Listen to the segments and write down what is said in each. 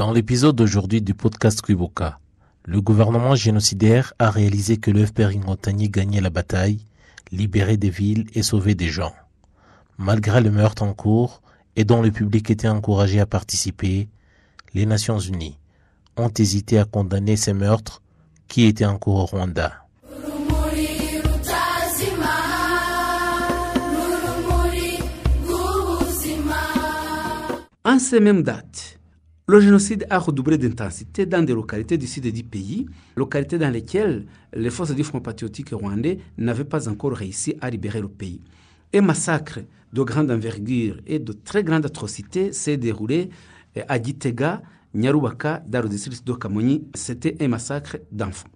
Dans l'épisode d'aujourd'hui du podcast Kwibuka, le gouvernement génocidaire a réalisé que le FPR Inkotanyi gagnait la bataille, libérait des villes et sauvait des gens. Malgré le meurtre en cours et dont le public était encouragé à participer, les Nations Unies ont hésité à condamner ces meurtres qui étaient en cours au Rwanda. En ces mêmes dates, le génocide a redoublé d'intensité dans des localités du sud du pays, localités dans lesquelles les forces du Front patriotique rwandais n'avaient pas encore réussi à libérer le pays. Un massacre de grande envergure et de très grande atrocité s'est déroulé à Gitega, Nyarubaka, dans le district de Kamonyi. C'était un massacre d'enfants.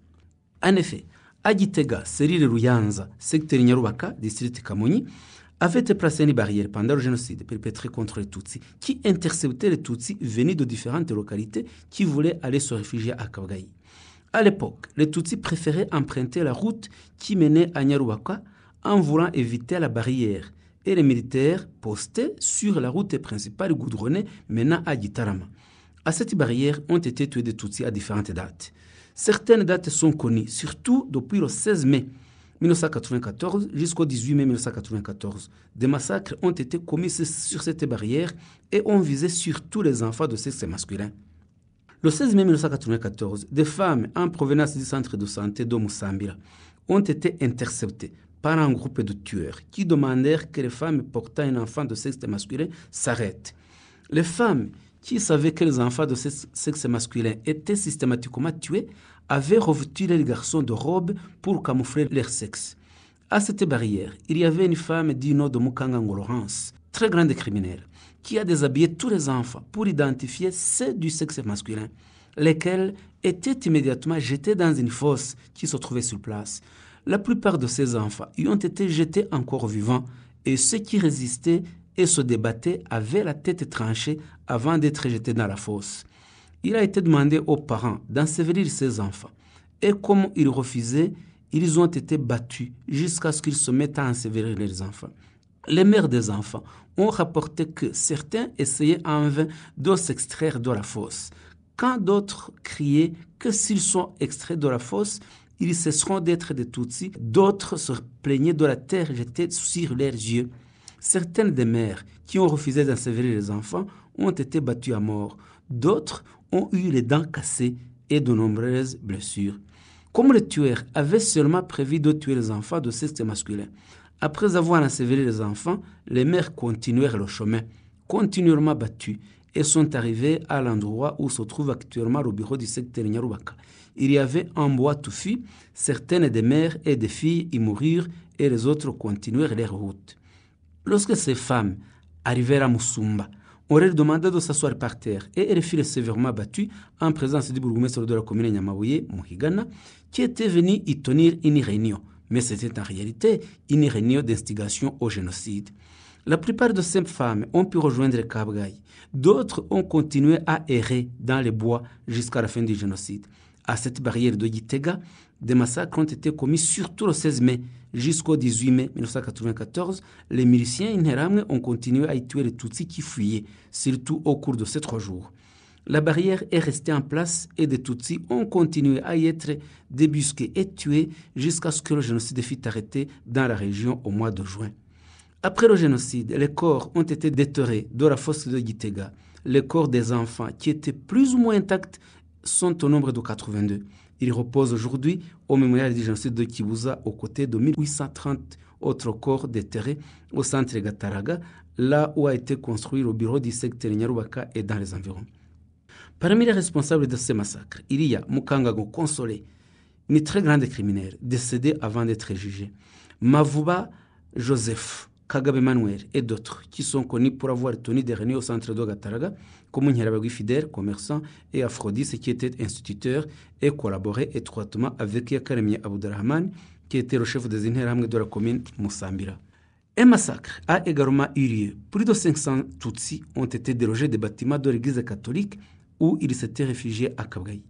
En effet, à Gitega, Serire Ruyanza, secteur Nyarubaka, district Kamonyi, avait été placé une barrière pendant le génocide perpétré contre les Tutsis, qui interceptait les Tutsis venus de différentes localités qui voulaient aller se réfugier à Kabgayi. À l'époque, les Tutsis préféraient emprunter la route qui menait à Nyarubaka en voulant éviter la barrière, et les militaires postés sur la route principale goudronnée menant à Gitarama. À cette barrière ont été tués des Tutsis à différentes dates. Certaines dates sont connues, surtout depuis le 16 mai 1994 jusqu'au 18 mai 1994. Des massacres ont été commis sur cette barrière et ont visé surtout les enfants de sexe masculin. Le 16 mai 1994, des femmes en provenance du centre de santé de Musambira ont été interceptées par un groupe de tueurs qui demandèrent que les femmes portant un enfant de sexe masculin s'arrêtent. Les femmes qui savaient que les enfants de sexe masculin étaient systématiquement tués avaient revêtu les garçons de robes pour camoufler leur sexe. À cette barrière, il y avait une femme du nom de Mukangango Laurence, très grande criminelle, qui a déshabillé tous les enfants pour identifier ceux du sexe masculin, lesquels étaient immédiatement jetés dans une fosse qui se trouvait sur place. La plupart de ces enfants y ont été jetés encore vivants et ceux qui résistaient et se débattaient avaient la tête tranchée avant d'être jetés dans la fosse. Il a été demandé aux parents d'ensevelir ces enfants. Et comme ils refusaient, ils ont été battus jusqu'à ce qu'ils se mettent à ensevelir leurs enfants. Les mères des enfants ont rapporté que certains essayaient en vain de s'extraire de la fosse, quand d'autres criaient que s'ils sont extraits de la fosse, ils cesseront d'être des Tutsis. D'autres se plaignaient de la terre jetée sur leurs yeux. Certaines des mères qui ont refusé d'ensevelir les enfants ont été battues à mort. D'autres ont eu les dents cassées et de nombreuses blessures. Comme les tueurs avaient seulement prévu de tuer les enfants de sexe masculin, après avoir enseveli les enfants, les mères continuèrent le chemin, continuellement battues, et sont arrivées à l'endroit où se trouve actuellement le bureau du secteur Nyarubaka. Il y avait un bois touffu, certaines des mères et des filles y moururent et les autres continuèrent leur route. Lorsque ces femmes arrivèrent à Musumba, on leur demanda de s'asseoir par terre et elles furent sévèrement battues en présence du bourgmestre de la commune Nyamabuye, Muhigana, qui était venu y tenir une réunion. Mais c'était en réalité une réunion d'instigation au génocide. La plupart de ces femmes ont pu rejoindre Kabgayi. D'autres ont continué à errer dans les bois jusqu'à la fin du génocide. À cette barrière de Gitega, des massacres ont été commis surtout le 16 mai. Jusqu'au 18 mai 1994, les miliciens Interahamwe ont continué à y tuer les Tutsis qui fuyaient, surtout au cours de ces 3 jours. La barrière est restée en place et des Tutsis ont continué à y être débusqués et tués jusqu'à ce que le génocide fût arrêté dans la région au mois de juin. Après le génocide, les corps ont été déterrés de la fosse de Gitega. Les corps des enfants qui étaient plus ou moins intacts sont au nombre de 82. Ils reposent aujourd'hui au mémorial du génocide de Kibuza aux côtés de 1830 autres corps déterrés au centre Gataraga, là où a été construit le bureau du secteur Nyarubaka et dans les environs. Parmi les responsables de ces massacres, il y a Mukangango Consolé, une très grande criminelle, décédée avant d'être jugée, Mavuba Joseph, Kagabe Manuel et d'autres qui sont connus pour avoir tenu des réunions au centre de Gataraga, comme Nyarabagui Fidèle, commerçant, et Aphrodis qui était instituteur et collaborait étroitement avec Yakaremye Aboudrahman, qui était le chef des Interahamwe de la commune Musambira. Un massacre a également eu lieu. Plus de 500 Tutsis ont été délogés des bâtiments de l'église catholique où ils s'étaient réfugiés à Kabgayi.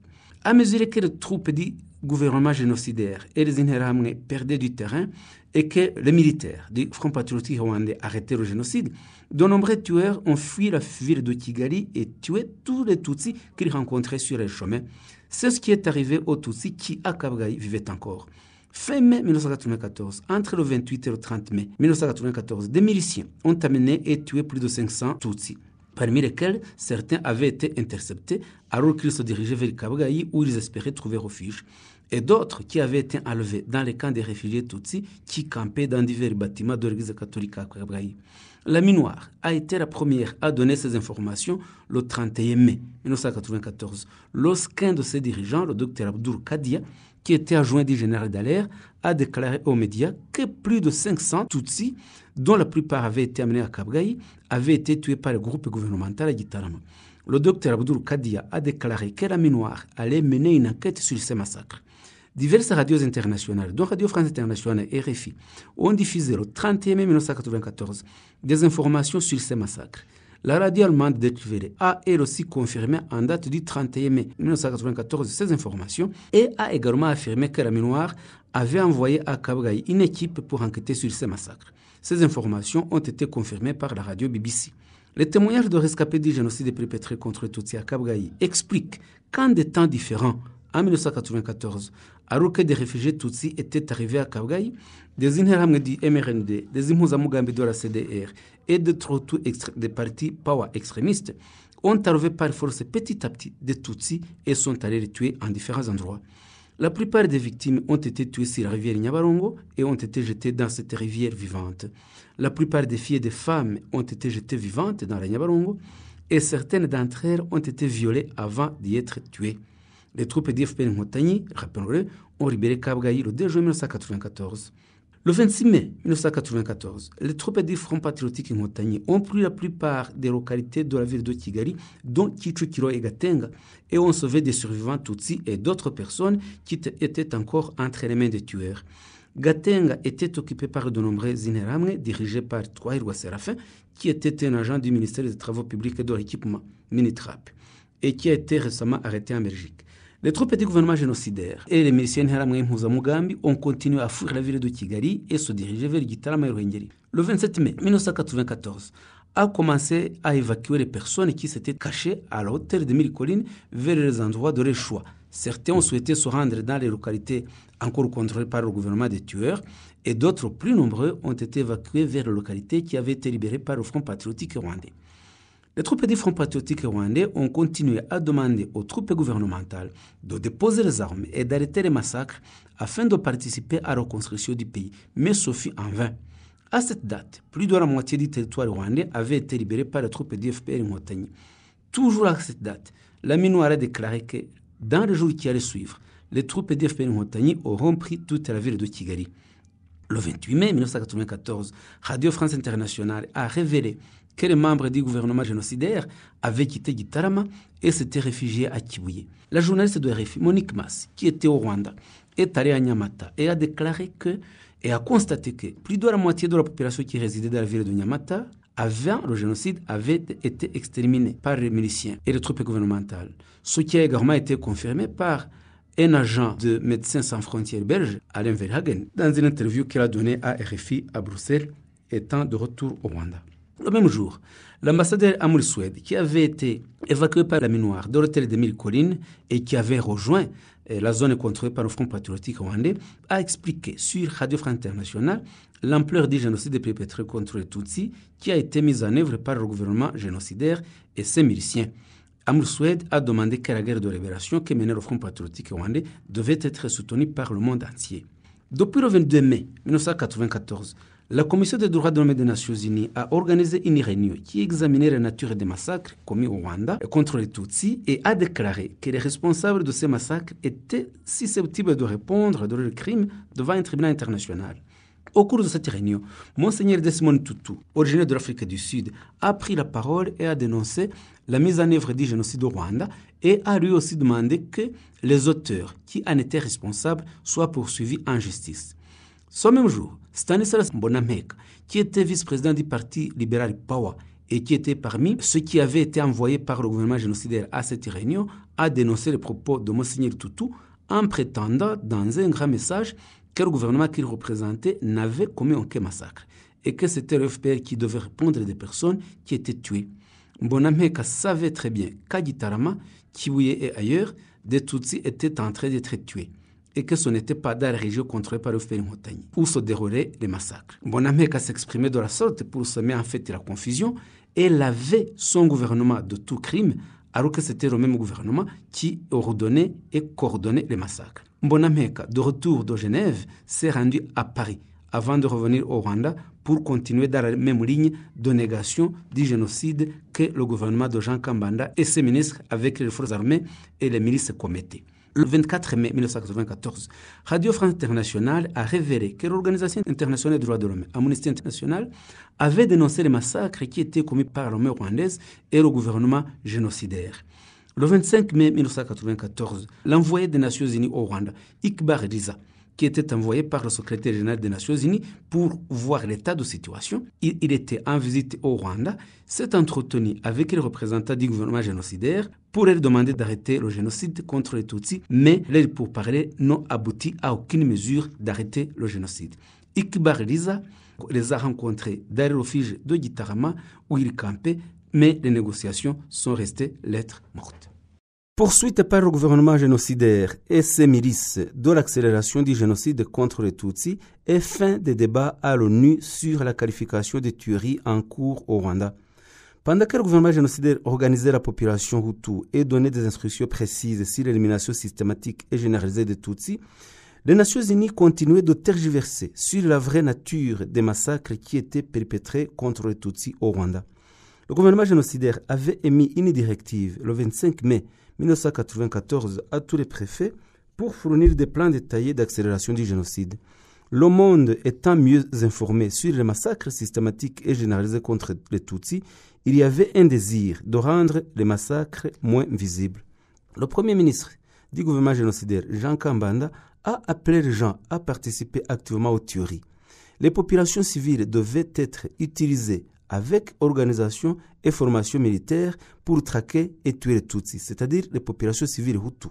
À mesure que les troupes du gouvernement génocidaire et les Interahamwe perdaient du terrain et que les militaires du Front patriotique rwandais arrêtaient le génocide, de nombreux tueurs ont fui la ville de Kigali et tué tous les Tutsis qu'ils rencontraient sur les chemins. C'est ce qui est arrivé aux Tutsis qui, à Kabgayi, vivaient encore. Fin mai 1994, entre le 28 et le 30 mai 1994, des miliciens ont amené et tué plus de 500 Tutsis, parmi lesquels certains avaient été interceptés alors qu'ils se dirigeaient vers Kabgayi où ils espéraient trouver refuge, et d'autres qui avaient été enlevés dans les camps des réfugiés Tutsis qui campaient dans divers bâtiments de l'église catholique à Kabgayi. La Minuar a été la première à donner ces informations le 31 mai 1994, lorsqu'un de ses dirigeants, le docteur Abdoul Kadia, qui était adjoint du général Dallaire, a déclaré aux médias que plus de 500 Tutsis, dont la plupart avaient été amenés à Kabgayi, avaient été tués par le groupe gouvernemental à Gitarama. Le docteur Abdoul Kadia a déclaré que la Minuar allait mener une enquête sur ces massacres. Diverses radios internationales, dont Radio France Internationale et RFI, ont diffusé le 31 mai 1994 des informations sur ces massacres. La radio allemande Deutsche Welle a elle aussi confirmé en date du 31 mai 1994 ces informations et a également affirmé que la Minuar avait envoyé à Kabgayi une équipe pour enquêter sur ces massacres. Ces informations ont été confirmées par la radio BBC. Les témoignages de rescapés du génocide perpétré contre les Tutsis à Kabgayi expliquent qu'en des temps différents, en 1994, alors que des réfugiés Tutsis étaient arrivés à Kabgayi, des Interahamwe du MRND, des Impuzamugambi de la CDR et des partis Pawa extrémistes ont arrivé par force petit à petit des Tutsis et sont allés les tuer en différents endroits. La plupart des victimes ont été tuées sur la rivière Nyabarongo et ont été jetées dans cette rivière vivante. La plupart des filles et des femmes ont été jetées vivantes dans la Nyabarongo et certaines d'entre elles ont été violées avant d'y être tuées. Les troupes d'IFP Nkotany, rappelons-le, ont libéré Kabgayi le 2 juin 1994. Le 26 mai 1994, les troupes du Front patriotique Nkotany ont pris la plupart des localités de la ville de Kigali, dont Kichukiro et Gatenga, et ont sauvé des survivants Tutsis et d'autres personnes qui étaient encore entre les mains des tueurs. Gatenga était occupé par de nombreux Interahamwe dirigés par Twahirwa Séraphin, qui était un agent du ministère des Travaux publics et de l'équipement, Minitrap, et qui a été récemment arrêté en Belgique. Les troupes du gouvernement génocidaire et les miliciens Interahamwe Impuzamugambi ont continué à fuir la ville de Kigali et se diriger vers Gitarama et Ruhengeri. Le 27 mai 1994 a commencé à évacuer les personnes qui s'étaient cachées à la hauteur de 1000 collines vers les endroits de leur choix. Certains ont souhaité se rendre dans les localités encore contrôlées par le gouvernement des tueurs et d'autres plus nombreux ont été évacués vers les localités qui avaient été libérées par le Front patriotique rwandais. Les troupes du Front patriotique rwandais ont continué à demander aux troupes gouvernementales de déposer les armes et d'arrêter les massacres afin de participer à la reconstruction du pays, mais ce fut en vain. À cette date, plus de la moitié du territoire rwandais avait été libéré par les troupes du FPR Nkotany. Toujours à cette date, la Minuar a déclaré que dans les jours qui allaient suivre, les troupes du FPR Nkotany auront pris toute la ville de Kigali. Le 28 mai 1994, Radio France Internationale a révélé que les membres du gouvernement génocidaire avaient quitté Gitarama et s'étaient réfugiés à Kibuye. La journaliste de RFI, Monique Mas, qui était au Rwanda, est allée à Nyamata et a déclaré et a constaté que plus de la moitié de la population qui résidait dans la ville de Nyamata avant le génocide avait été exterminée par les miliciens et les troupes gouvernementales, ce qui a également été confirmé par un agent de Médecins sans frontières belge, Alain Verhagen, dans une interview qu'il a donnée à RFI à Bruxelles, étant de retour au Rwanda. Le même jour, l'ambassadeur Amour Suède, qui avait été évacué par la Minuar de l'hôtel de 1000 collines et qui avait rejoint la zone contrôlée par le Front patriotique rwandais, a expliqué sur Radio France Internationale l'ampleur du génocide perpétré contre les Tutsis qui a été mise en œuvre par le gouvernement génocidaire et ses miliciens. Amour Suède a demandé que la guerre de libération que menait le Front patriotique rwandais devait être soutenue par le monde entier. Depuis le 22 mai 1994, la Commission des droits de l'homme des Nations Unies a organisé une réunion qui examinait la nature des massacres commis au Rwanda contre les Tutsis et a déclaré que les responsables de ces massacres étaient susceptibles de répondre de leurs crimes devant un tribunal international. Au cours de cette réunion, Monseigneur Desmond Tutu, originaire de l'Afrique du Sud, a pris la parole et a dénoncé la mise en œuvre du génocide au Rwanda et a lui aussi demandé que les auteurs qui en étaient responsables soient poursuivis en justice. Ce même jour, Stanislas Mbonampeka, qui était vice-président du parti libéral Pawa et qui était parmi ceux qui avaient été envoyés par le gouvernement génocidaire à cette réunion, a dénoncé les propos de Monseigneur Tutu en prétendant dans un grand message que le gouvernement qu'il représentait n'avait commis aucun massacre et que c'était le FPR qui devait répondre des personnes qui étaient tuées. Mbonameka savait très bien qu'à Gitarama, Kibuye et ailleurs, des Tutsis étaient en train d'être tués et que ce n'était pas dans la région contrôlée par le FPR Inkotanyi où se déroulaient les massacres. Mbonameka s'exprimait de la sorte pour semer en fait la confusion et laver son gouvernement de tout crime, alors que c'était le même gouvernement qui ordonnait et coordonnait les massacres. Mbonameka, de retour de Genève, s'est rendu à Paris avant de revenir au Rwanda pour continuer dans la même ligne de négation du génocide que le gouvernement de Jean Kambanda et ses ministres avec les forces armées et les milices commettaient. Le 24 mai 1994, Radio France Internationale a révélé que l'Organisation internationale des droits de l'homme, Amnesty International, avait dénoncé les massacres qui étaient commis par l'armée rwandaise et le gouvernement génocidaire. Le 25 mai 1994, l'envoyé des Nations Unies au Rwanda, Iqbal Riza, qui était envoyé par le secrétaire général des Nations Unies pour voir l'état de situation. Il était en visite au Rwanda, s'est entretenu avec les représentants du gouvernement génocidaire pour leur demander d'arrêter le génocide contre les Tutsis, mais les pourparlers n'ont abouti à aucune mesure d'arrêter le génocide. Iqbal Riza les a rencontrés dans le refuge de Gitarama où ils campaient, mais les négociations sont restées lettres mortes. Poursuite par le gouvernement génocidaire et ses milices de l'accélération du génocide contre les Tutsis et fin des débats à l'ONU sur la qualification des tueries en cours au Rwanda. Pendant que le gouvernement génocidaire organisait la population Hutu et donnait des instructions précises sur l'élimination systématique et généralisée des Tutsis, les Nations Unies continuaient de tergiverser sur la vraie nature des massacres qui étaient perpétrés contre les Tutsis au Rwanda. Le gouvernement génocidaire avait émis une directive le 25 mai 1994 à tous les préfets pour fournir des plans détaillés d'accélération du génocide. Le monde étant mieux informé sur les massacres systématiques et généralisés contre les Tutsis, il y avait un désir de rendre les massacres moins visibles. Le premier ministre du gouvernement génocidaire, Jean Kambanda, a appelé les gens à participer activement aux tueries. Les populations civiles devaient être utilisées avec organisation et formation militaire pour traquer et tuer les Tutsis, c'est-à-dire les populations civiles Hutu.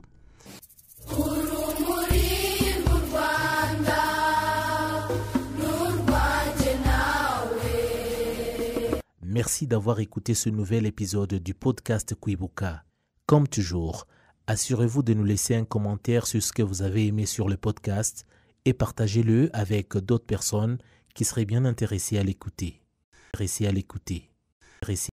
Merci d'avoir écouté ce nouvel épisode du podcast Kwibuka. Comme toujours, assurez-vous de nous laisser un commentaire sur ce que vous avez aimé sur le podcast et partagez-le avec d'autres personnes qui seraient bien intéressées à l'écouter.